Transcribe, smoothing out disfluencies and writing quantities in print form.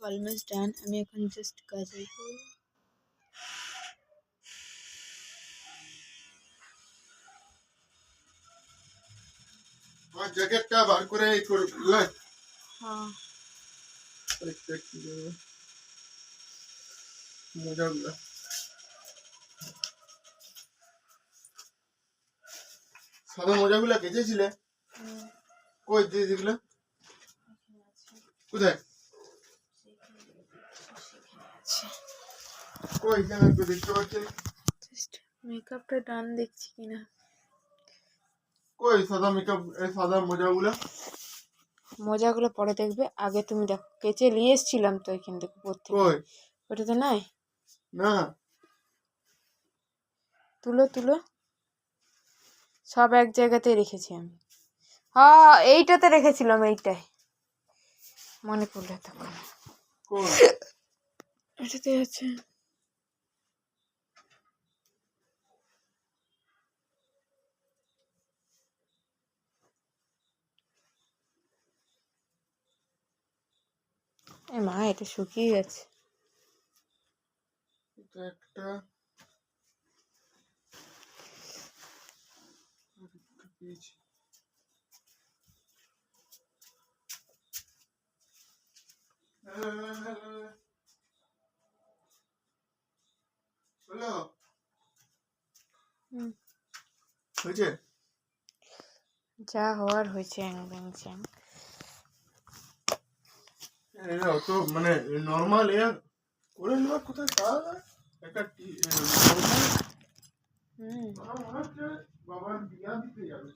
Almost done. আমি এখন just কাজল করব। আমার জ্যাকেটটা বার করে এই করে লে। হ্যাঁ মোজাগুলো সাদা মোজাগুলো কেচেছিলে? কই দিদিগুলো কোথায়? কই কেন একটু দেখতে পাচ্ছি না। জাস্ট মেকআপটা ডান দেখছি কিনা। কই সাদা মেকআপ সাদা মোজাগুলো? মোজাগুলো পরে দেখবে, আগে তুমি দেখো। কেচে নিয়ে এসেছিলাম তো এখান থেকে পড়তে। কই ওটাতে নাই? না তুলো তুলো, সব এক জায়গাতেই রেখেছি আমি। হ্যাঁ এইটাতে রেখেছিলাম, এইটাই মনে পড়লো তখন। কই এটাতে আছে। এ মা, এটা শুকিয়ে গেছে। এটা একটা পেয়েছি। হলো হয়েছে? যা হওয়ার হয়েছে। এটা অত মানে নর্মাল এয়ার করে নেওয়ার কোথায় পাওয়া যায়? একটা হুম মনে হচ্ছে বাবার বিয়া দিতে যাবে।